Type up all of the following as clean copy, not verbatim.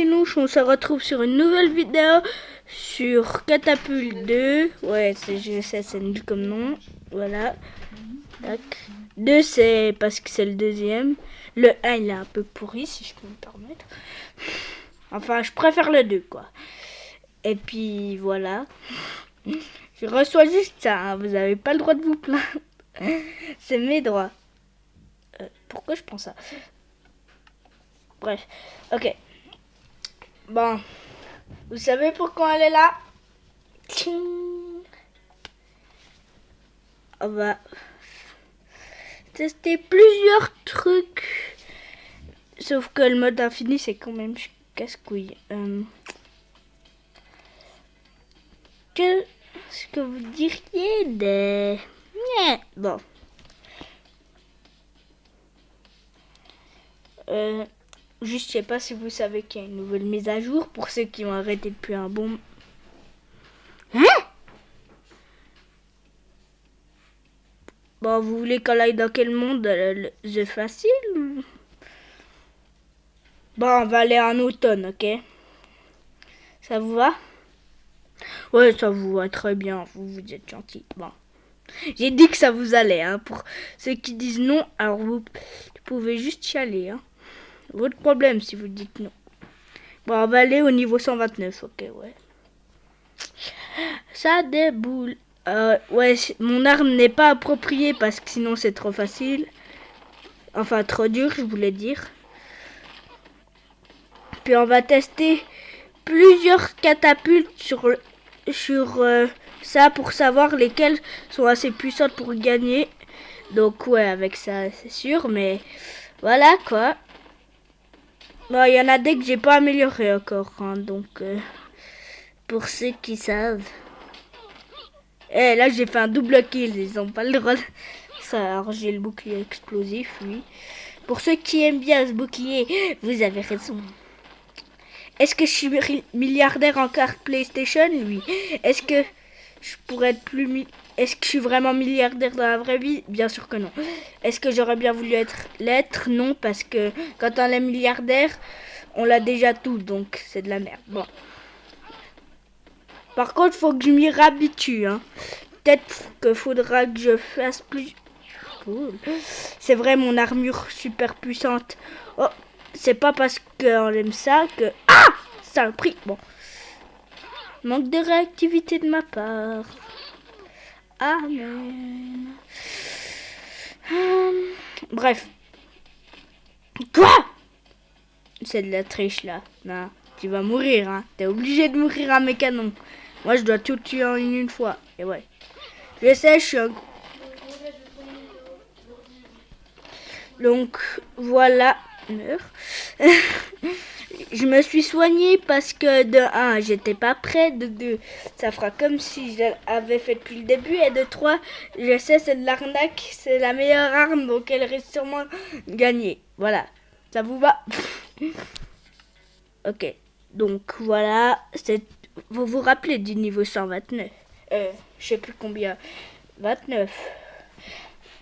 Sinouche, on se retrouve sur une nouvelle vidéo sur Catapulte 2. Ouais, je sais, c'est nul comme nom. Voilà. Tac. 2, c'est parce que c'est le deuxième. Le 1, il est un peu pourri, si je peux me permettre. Enfin, je préfère le 2, quoi. Et puis, voilà. Je reçois juste ça, hein. Vous n'avez pas le droit de vous plaindre. C'est mes droits. Pourquoi je prends ça? Bref. Ok. Bon. Vous savez pourquoi elle est là? On va tester plusieurs trucs. Sauf que le mode infini, c'est quand même casse-couille. Qu'est-ce que vous diriez des... Bon. Juste, je sais pas si vous savez qu'il y a une nouvelle mise à jour pour ceux qui ont arrêté depuis un bon... Bon, vous voulez qu'on aille dans quel monde? The facile ou... Bon, on va aller en automne, ok? Ça vous va? Ouais, ça vous va très bien, vous êtes gentil. Bon. J'ai dit que ça vous allait, hein. Pour ceux qui disent non, alors vous pouvez juste y aller, hein. Votre problème si vous dites non. Bon, on va aller au niveau 129, ok, ouais. Ça déboule. Ouais, mon arme n'est pas appropriée parce que sinon c'est trop facile. Enfin, trop dur, je voulais dire. Puis on va tester plusieurs catapultes sur ça pour savoir lesquelles sont assez puissantes pour gagner. Donc ouais, avec ça c'est sûr, mais voilà quoi. Bon, il y en a des que j'ai pas amélioré encore, hein, donc pour ceux qui savent. Eh, là j'ai fait un double kill, ils ont pas le droit de... Ça, alors j'ai le bouclier explosif, oui. Pour ceux qui aiment bien ce bouclier, vous avez raison. Est-ce que je suis milliardaire en carte PlayStation? Oui. Est-ce que je pourrais être plus... Est-ce que je suis vraiment milliardaire dans la vraie vie? Bien sûr que non. Est-ce que j'aurais bien voulu l'être? Non, parce que quand on est milliardaire, on l'a déjà tout, donc c'est de la merde. Bon. Par contre, faut que je m'y réhabitue, hein. Peut-être qu'il faudra que je fasse plus... Cool. C'est vrai, mon armure super puissante. Oh, c'est pas parce qu'on aime ça que... Ah! Ça a pris. Bon. Manque de réactivité de ma part. Amen. Bref. Quoi? C'est de la triche là. Non, tu vas mourir, hein. T'es obligé de mourir à mes canons. Moi, je dois tout tuer en une fois. Et ouais. Je sais, je suis un... Donc, voilà. Meurs. Je me suis soignée parce que de 1, j'étais pas prêt. De 2, ça fera comme si j'avais fait depuis le début. Et de 3, je sais, c'est de l'arnaque. C'est la meilleure arme, donc elle risque sûrement de gagner. Voilà. Ça vous va? Ok. Donc, voilà. Vous vous rappelez du niveau 129? Je sais plus combien. 29.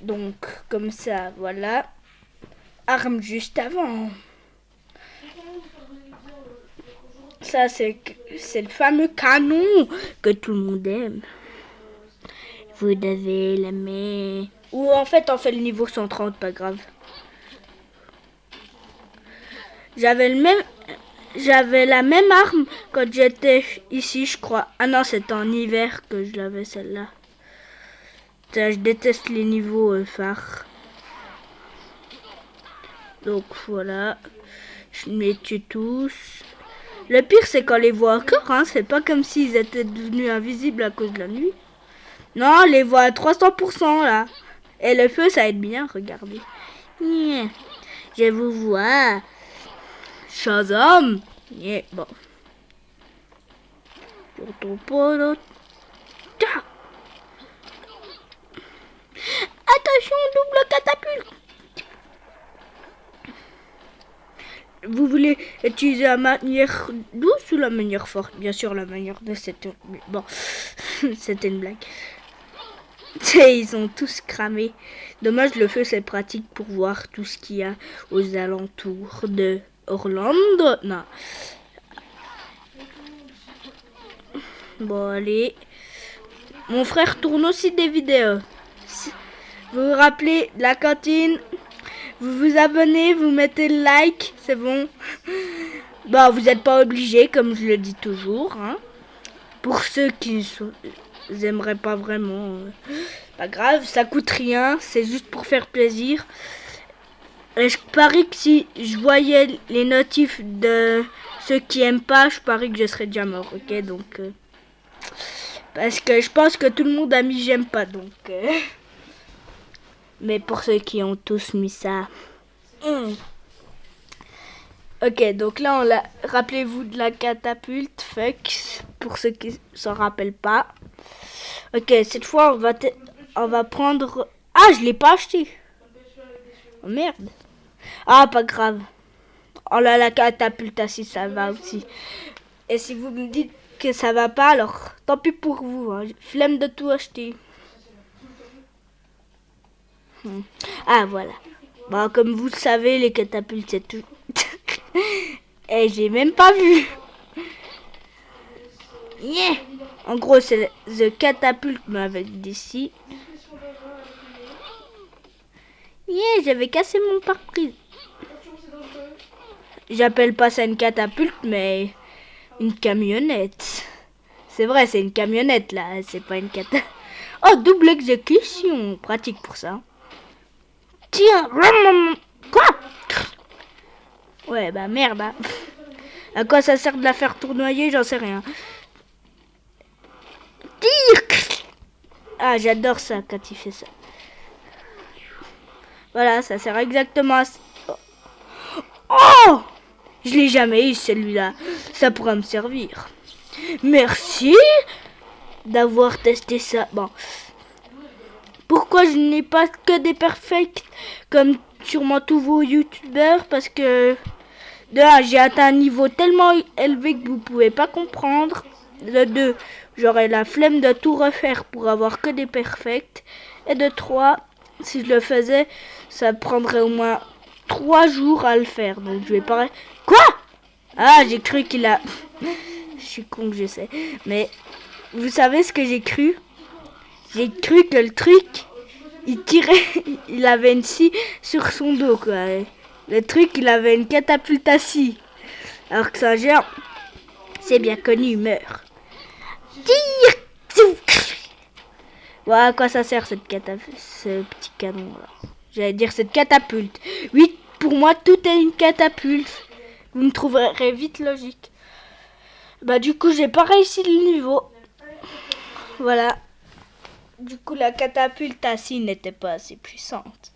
Donc, comme ça, voilà. Arme juste avant. Ça, c'est le fameux canon que tout le monde aime. Vous devez l'aimer. Ou en fait, on fait le niveau 130, pas grave. J'avais la même arme quand j'étais ici, je crois. Ah non, c'était en hiver que je l'avais, celle-là. Je déteste les niveaux phares. Donc voilà. Je les tue tous. Le pire, c'est qu'on les voit encore, hein. C'est pas comme s'ils étaient devenus invisibles à cause de la nuit. Non, on les voit à 300%, là. Et le feu, ça aide bien, regardez. Je vous vois. Shazam. Bon. Attention, double catapulte. Vous voulez utiliser la manière douce ou la manière forte? Bien sûr, la manière douce, c'était... Bon, c'était une blague. Ils sont tous cramés. Dommage, le feu, c'est pratique pour voir tout ce qu'il y a aux alentours de Orlando. Non. Bon, allez. Mon frère tourne aussi des vidéos. Vous vous rappelez de la cantine? Vous vous abonnez, vous mettez le like, c'est bon. Bah, vous n'êtes pas obligé, comme je le dis toujours. Hein. Pour ceux qui aimeraient pas vraiment, pas grave, ça coûte rien, c'est juste pour faire plaisir. Et je parie que si je voyais les notifs de ceux qui aiment pas, je parie que je serais déjà mort, ok? Donc, parce que je pense que tout le monde a mis j'aime pas, donc. Mais pour ceux qui ont tous mis ça. Ok, donc là, rappelez-vous de la catapulte, fuck, pour ceux qui s'en rappellent pas. Ok, cette fois, on va prendre... Ah, je l'ai pas acheté. Oh, merde. Ah, pas grave. Oh là, la catapulte, si ça va aussi. Et si vous me dites que ça va pas, alors tant pis pour vous. Hein. Flemme de tout acheter. Ah, voilà. Bon, comme vous le savez, les catapultes, c'est tout... Et j'ai même pas vu. Yeah. En gros, c'est The Catapult avec d'ici. Yeah, j'avais cassé mon pare-brise. J'appelle pas ça une catapulte, mais une camionnette. C'est vrai, c'est une camionnette là, c'est pas une catapulte. Oh, double exécution, pratique pour ça. Tiens, quoi? Ouais, bah merde. Hein. À quoi ça sert de la faire tournoyer, j'en sais rien. Tire. Ah, j'adore ça quand il fait ça. Voilà, ça sert exactement à ça. Oh! Je l'ai jamais eu celui-là. Ça pourra me servir. Merci d'avoir testé ça. Bon. Pourquoi je n'ai pas que des perfects comme sûrement tous vos youtubeurs? Parce que de 1, j'ai atteint un niveau tellement élevé que vous pouvez pas comprendre. De 2, j'aurais la flemme de tout refaire pour avoir que des perfects. Et de 3, si je le faisais, ça prendrait au moins 3 jours à le faire. Donc je vais pas... Quoi? Ah, j'ai cru qu'il a... Je suis con que je sais. Mais vous savez ce que j'ai cru? J'ai cru que le truc, il tirait... Il avait une scie sur son dos, quoi. Le truc, il avait une catapulte à scie. Alors que ça géant, c'est bien connu, il meurt. Tire! Voilà à quoi ça sert cette catapulte, ce petit canon là. J'allais dire cette catapulte. Oui, pour moi, tout est une catapulte. Vous me trouverez vite logique. Bah du coup, j'ai pas réussi le niveau. Voilà. Du coup, la catapulte à scie n'était pas assez puissante.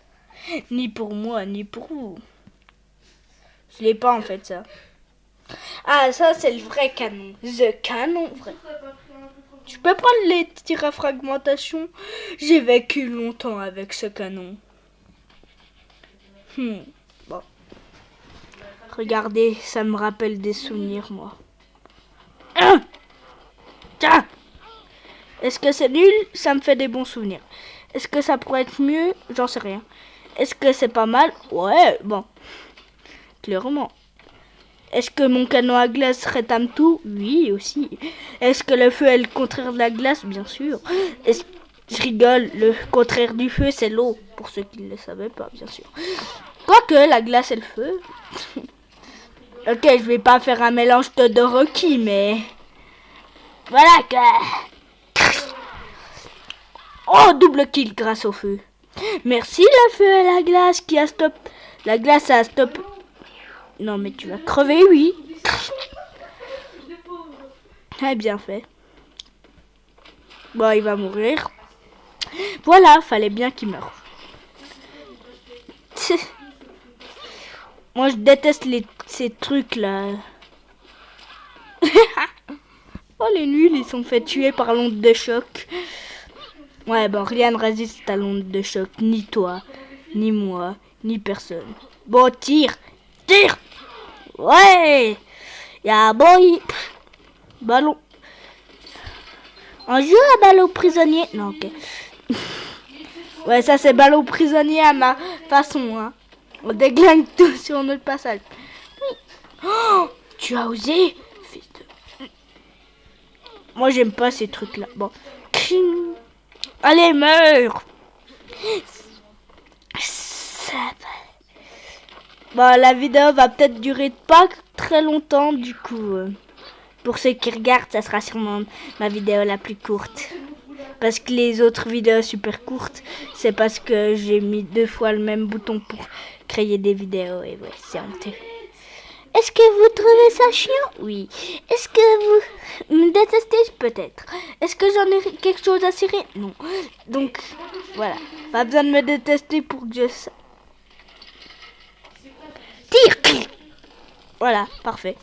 Ni pour moi, ni pour vous. Je l'ai pas en fait ça. Ah, ça c'est le vrai canon. The canon vrai. Tu peux prendre les tirs à fragmentation. J'ai vécu longtemps avec ce canon. Bon. Regardez, ça me rappelle des souvenirs, moi. Tiens. Est-ce que c'est nul? Ça me fait des bons souvenirs. Est-ce que ça pourrait être mieux? J'en sais rien. Est-ce que c'est pas mal? Ouais, bon. Clairement. Est-ce que mon canon à glace rétame tout? Oui, aussi. Est-ce que le feu est le contraire de la glace? Bien sûr. Je rigole, le contraire du feu, c'est l'eau. Pour ceux qui ne le savaient pas, bien sûr. Quoique, la glace et le feu. Ok, je vais pas faire un mélange de Rocky, mais... Voilà que... Oh, double kill grâce au feu. Merci le feu et la glace qui a stop. La glace a stop. Non mais tu vas crever, oui. Ah, bien fait. Bon, il va mourir. Voilà, fallait bien qu'il meure. Moi, je déteste ces trucs-là. Oh, les nuls, ils sont fait tuer par l'onde de choc. Ouais, bon, rien ne résiste à l'onde de choc. Ni toi, ni moi, ni personne. Bon, tire. Tire. Ouais. Y'a boy. Ballon. Un jeu à ballon prisonnier. Non, ok. Ouais, ça c'est ballon prisonnier à ma façon, hein. On déglingue tout sur notre passage. Oh, tu as osé, fils de... Moi, j'aime pas ces trucs-là. Bon. Allez, meurs. Ça va. Bon, la vidéo va peut-être durer pas très longtemps, du coup. Pour ceux qui regardent, ça sera sûrement ma vidéo la plus courte. Parce que les autres vidéos super courtes, c'est parce que j'ai mis 2 fois le même bouton pour créer des vidéos. Et ouais, c'est honteux. Est-ce que vous trouvez ça chiant? Oui. Est-ce que vous me détestez? Peut-être. Est-ce que j'en ai quelque chose à cirer? Non. Donc, voilà. Pas besoin de me détester pour que je... Tire! Voilà, parfait.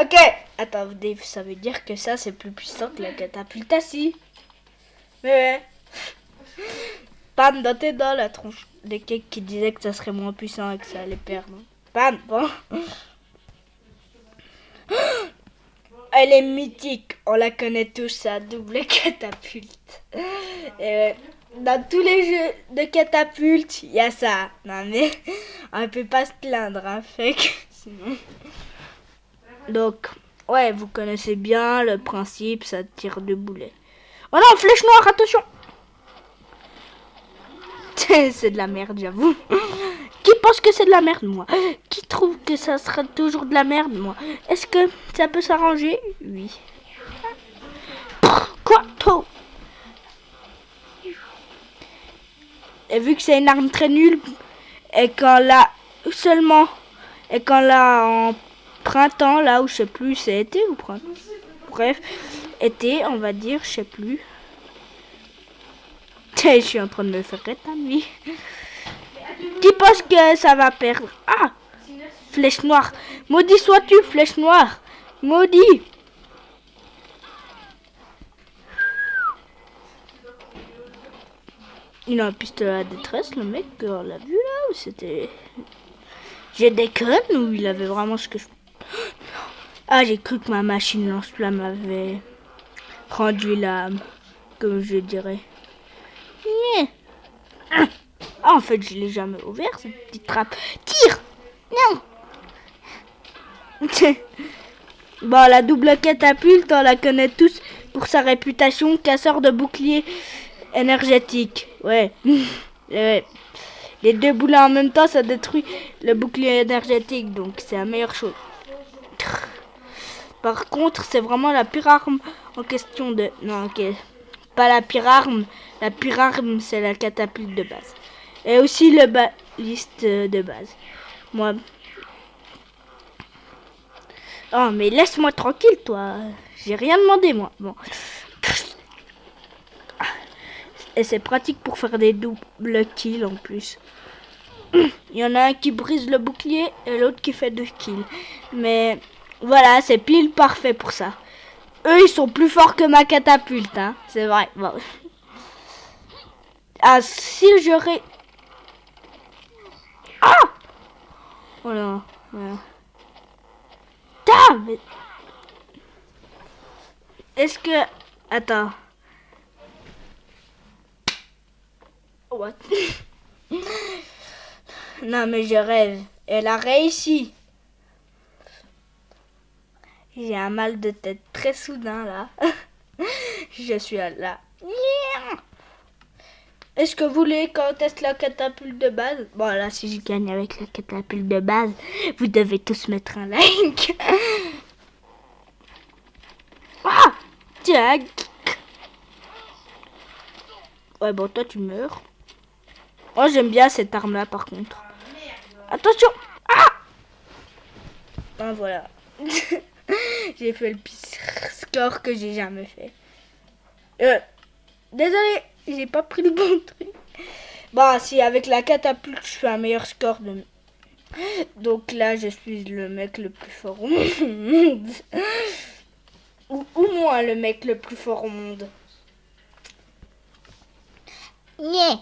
Ok. Attends, Dave, ça veut dire que ça, c'est plus puissant que la catapulte assis. Mais ouais. Pam, dans tes dents, la tronche de cake qui disait que ça serait moins puissant et que ça allait perdre. Pam, bon. Elle est mythique, on la connaît tous, sa double catapulte. Et dans tous les jeux de catapulte, il y a ça. Non mais, on peut pas se plaindre, hein, fait que sinon... Donc, ouais, vous connaissez bien le principe, ça tire de boulet. Oh non, flèche noire, attention! C'est de la merde, j'avoue. Qui pense que c'est de la merde, moi? Qui trouve que ça sera toujours de la merde, moi? Est-ce que ça peut s'arranger? Oui. Quoi? Trop. Et vu que c'est une arme très nulle, et quand là, seulement, et quand là, en printemps, là où je sais plus, c'est été ou printemps? Bref, été, on va dire, je sais plus. Je suis en train de me faire rétablir. Qui pense que ça va perdre? Ah! Flèche noire. Maudit sois-tu, flèche noire. Maudit. Il a un pistolet à détresse, le mec, on l'a vu là, ou c'était... J'ai déconne ou il avait vraiment ce que je... Ah, j'ai cru que ma machine lance-flamme avait rendu l'âme, comme je dirais. Ah, en fait, je l'ai jamais ouvert, cette petite trappe. Tire! Non! Bon, la double catapulte, on la connaît tous pour sa réputation casseur de boucliers énergétiques. Ouais. Ouais. Les 2 boulets en même temps, ça détruit le bouclier énergétique, donc c'est la meilleure chose. Par contre, c'est vraiment la pire arme en question de... Non, ok. Pas la pire arme. La pire arme, c'est la catapulte de base. Et aussi le baliste de base. Moi... Oh, mais laisse-moi tranquille, toi. J'ai rien demandé, moi. Bon. Et c'est pratique pour faire des doubles kills en plus. Il y en a un qui brise le bouclier et l'autre qui fait 2 kills. Mais voilà, c'est pile parfait pour ça. Eux, ils sont plus forts que ma catapulte, hein. C'est vrai. Bon. Ah, si j'aurais... Ah! Oh non. Ouais. Mais... Est-ce que... Attends. What? Non, mais je rêve. Elle a réussi. J'ai un mal de tête très soudain, là. Je suis là. Est-ce que vous voulez qu'on teste la catapulte de base? Bon, là, si je gagne avec la catapulte de base, vous devez tous mettre un like. Ah! Tiens. Ouais, bon, toi, tu meurs. Moi, j'aime bien cette arme-là, par contre. Attention! Ah! Ben, voilà. J'ai fait le pire score que j'ai jamais fait. Désolé, j'ai pas pris le bon truc. Bah, si avec la catapulte, je fais un meilleur score de... Donc là, je suis le mec le plus fort au monde. Ou moi, le mec le plus fort au monde. Yeah.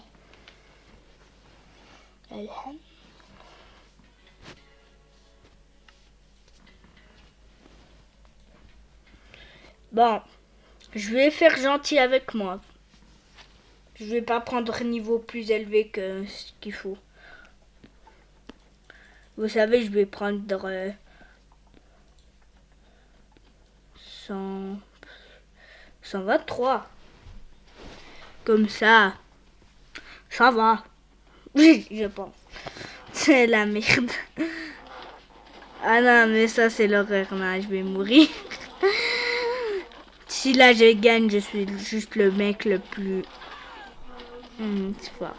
Bon, je vais faire gentil avec moi. Je vais pas prendre un niveau plus élevé que ce qu'il faut. Vous savez, je vais prendre 123. Comme ça va. Oui, je pense. C'est la merde. Ah non, mais ça c'est l'horreur, non, je vais mourir. Si là je gagne, je suis juste le mec le plus... c'est fort.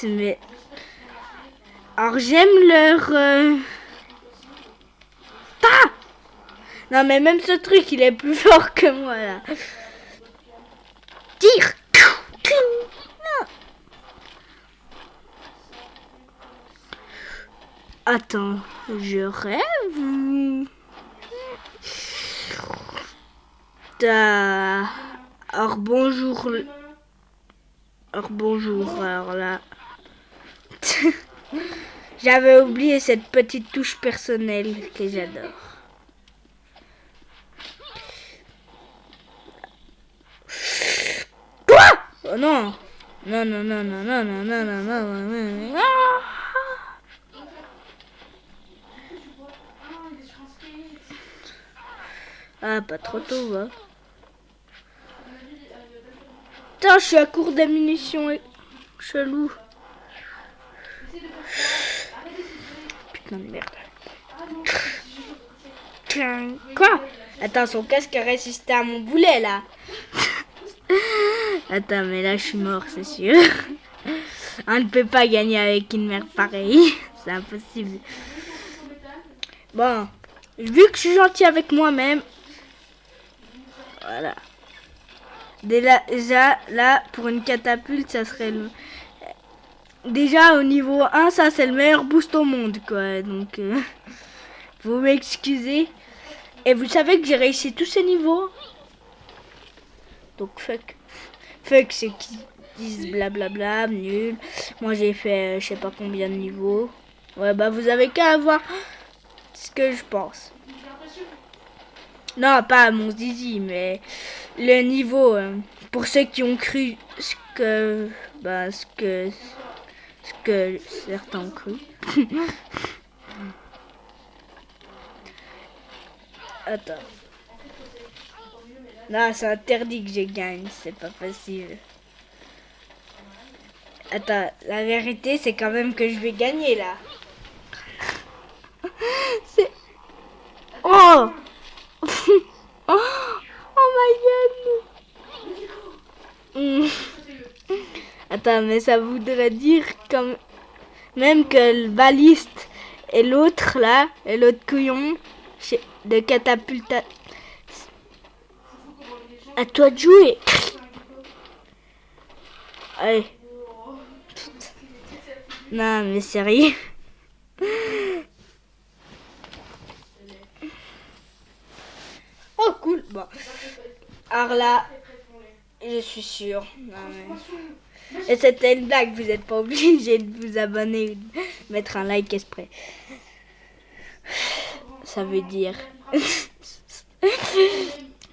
Mais... Alors j'aime leur... Ah non mais même ce truc il est plus fort que moi là. Tire. Non. Attends, je rêve. Alors bonjour. Alors là. J'avais oublié cette petite touche personnelle que j'adore. Quoi? Oh non. Non. Ah, pas trop tôt, hein. Putain, je suis à court de munitions. Chelou. Putain de merde. Quoi? Attends, son casque a résisté à mon boulet, là. Attends, mais là, je suis mort, c'est sûr. On ne peut pas gagner avec une merde pareille. C'est impossible. Bon, vu que je suis gentil avec moi-même, voilà. Déjà, là, pour une catapulte, ça serait le... Déjà, au niveau 1, ça, c'est le meilleur boost au monde, quoi. Donc, vous m'excusez. Et vous savez que j'ai réussi tous ces niveaux. Donc, fuck, c'est qui disent blablabla, nul. Moi, j'ai fait, je sais pas combien de niveaux. Ouais, bah, vous avez qu'à avoir ce que je pense. Non, pas mon zizi, mais le niveau, pour ceux qui ont cru ce que certains ont cru. Attends. Non, c'est interdit que je gagne, c'est pas possible. Attends, la vérité, c'est quand même que je vais gagner, là. C'est... Oh oh my god. Attends, mais ça voudrait dire comme même que le baliste et l'autre là, et l'autre couillon de catapulte. À toi de jouer. Allez. Non, mais sérieux. Oh cool. Bon. Alors là, je suis sûre. Non, mais... Et c'était une blague, vous n'êtes pas obligé de vous abonner ou de mettre un like exprès. Ça veut dire...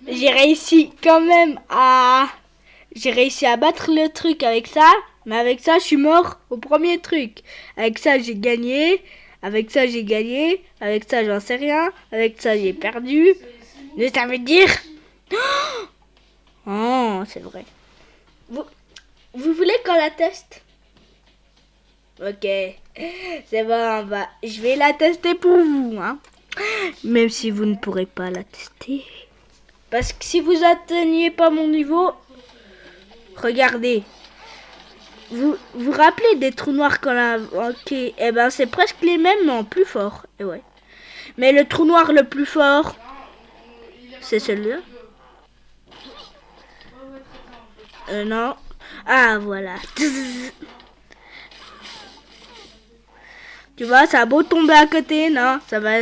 J'ai réussi quand même à... J'ai réussi à battre le truc avec ça, mais avec ça, je suis mort au premier truc. Avec ça, j'ai gagné. Avec ça, j'ai gagné. Avec ça, j'en sais rien. Avec ça, j'ai perdu. Mais ça veut dire... Oh, c'est vrai. Vous voulez qu'on la teste? Ok. C'est bon, bah, je vais la tester pour vous, hein. Même si vous ne pourrez pas la tester. Parce que si vous atteignez pas mon niveau... Regardez. Vous vous rappelez des trous noirs qu'on a... Ok. Eh ben, c'est presque les mêmes, mais en plus fort. Et ouais. Mais le trou noir le plus fort... C'est celui-là. Non. Ah, voilà. Tu vois, ça a beau tomber à côté, non, ça va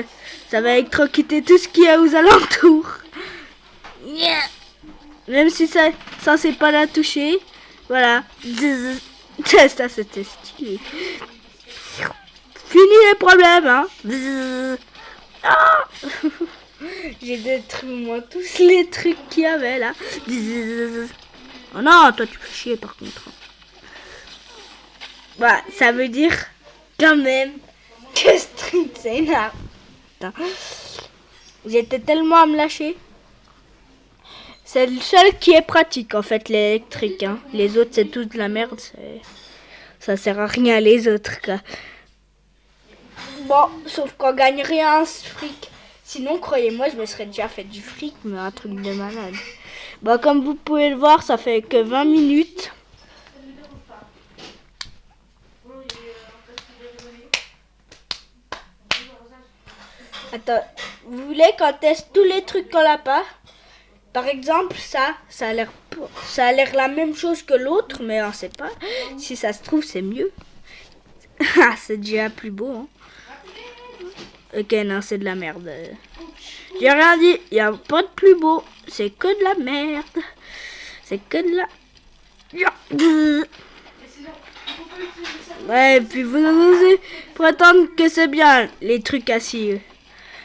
électrocuter tout ce qu'il y a aux alentours. Yeah. Même si ça c'est pas la toucher. Voilà. Ça, c'était stylé. Fini les problèmes, hein. Ah. J'ai détruit moi tous les trucs qu'il y avait là. Oh non, toi tu fais chier par contre. Bah, ça veut dire quand même que Street c'est énorme. Putain. J'étais tellement à me lâcher. C'est le seul qui est pratique en fait, l'électrique. Hein. Les autres, c'est toute de la merde. Ça sert à rien les autres. Quoi. Bon, sauf qu'on gagne rien ce fric. Sinon, croyez-moi, je me serais déjà fait du fric, mais un truc de malade. Bon, comme vous pouvez le voir, ça fait que 20 minutes. Attends, vous voulez qu'on teste tous les trucs qu'on n'a pas? Par exemple, ça a l'air la même chose que l'autre, mais on sait pas. Si ça se trouve, c'est mieux. Ah, c'est déjà plus beau. Hein. Ok, non, c'est de la merde. J'ai rien dit. Il n'y a pas de plus beau. C'est que de la merde. C'est que de la... Ouais, puis vous osez prétendre que c'est bien, les trucs assis.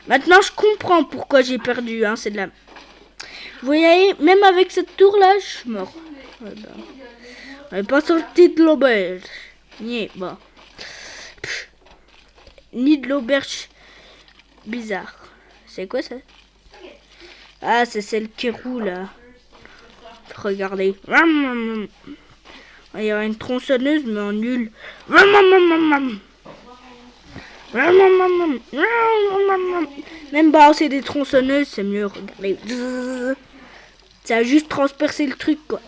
Maintenant, je comprends pourquoi j'ai perdu. Hein, c'est de la... Vous voyez, même avec cette tour-là, je suis mort. Ouais, bah. On n'est pas sorti de l'auberge. Ni, bon. Ni de l'auberge bizarre. C'est quoi ça? Ah, c'est celle qui roule là. Regardez. Il y a une tronçonneuse, mais en nul. Même balancer des tronçonneuses, c'est mieux. Regardez. Ça a juste transpercé le truc, quoi.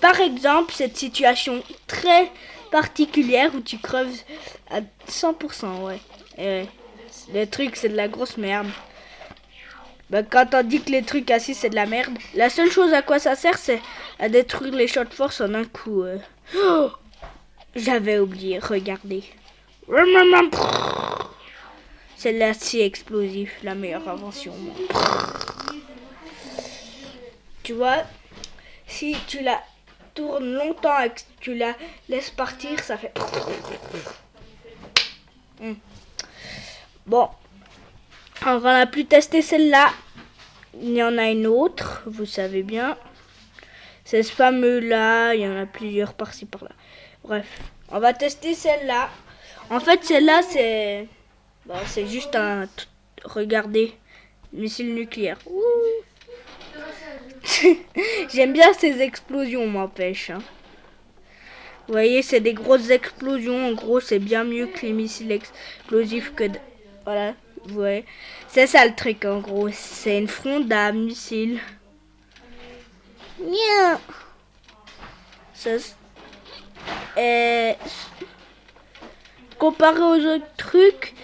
Par exemple, cette situation très particulière où tu creves à 100%, ouais. Le truc, c'est de la grosse merde. Bah, quand on dit que les trucs assis, c'est de la merde, la seule chose à quoi ça sert, c'est à détruire les champs de force en un coup. Oh, j'avais oublié, regardez. C'est l'acier explosif, la meilleure invention. Tu vois, si tu la tournes longtemps et que tu la laisses partir, ça fait... Bon, on n'a plus testé celle-là. Il y en a une autre, vous savez bien. C'est ce fameux-là, il y en a plusieurs par-ci par-là. Bref, on va tester celle-là. En fait, celle-là, c'est... Bon, c'est juste un... Regardez, missile nucléaire. J'aime bien ces explosions, m'empêche. Hein. Vous voyez, c'est des grosses explosions. En gros, c'est bien mieux que les missiles explosifs que... Voilà, vous voyez. C'est ça le truc, en gros. C'est une fronde à missiles. Mia. Ça... Comparé aux autres trucs,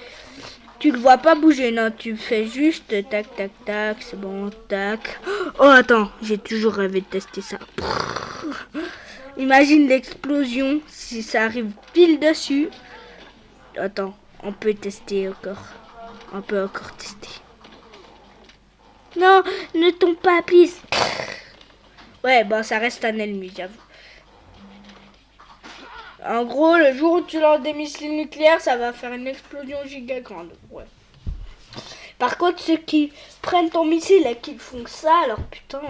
tu le vois pas bouger, non, tu fais juste tac, tac, tac, c'est bon, tac. Oh, attends, j'ai toujours rêvé de tester ça. Imagine l'explosion si ça arrive pile dessus. Attends, on peut tester encore. On peut encore tester. Non, ne tombe pas, please. Ouais, bon, ça reste un ennemi, j'avoue. En gros, le jour où tu lances des missiles nucléaires, ça va faire une explosion giga grande. Ouais. Par contre, ceux qui prennent ton missile et qui font ça, alors putain,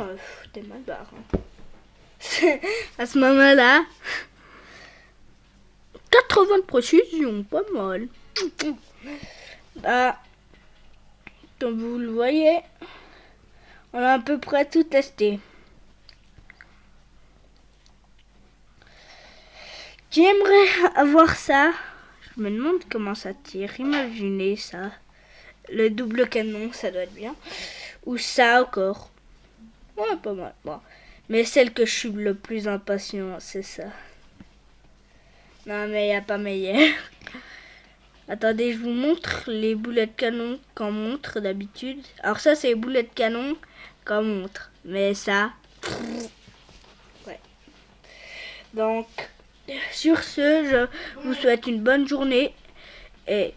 t'es mal barre. Hein. À ce moment-là, 80 de précision, pas mal. Bah, comme vous le voyez, on a à peu près tout testé. J'aimerais avoir ça. Je me demande comment ça tire. Imaginez ça. Le double canon, ça doit être bien. Ou ça encore. Ouais, pas mal. Bon. Mais celle que je suis le plus impatient, c'est ça. Non, mais il n'y a pas meilleur. Attendez, je vous montre les boulets de canon qu'on montre d'habitude. Alors ça, c'est les boulets de canon qu'on montre. Mais ça... Ouais. Donc... Sur ce, je vous souhaite une bonne journée et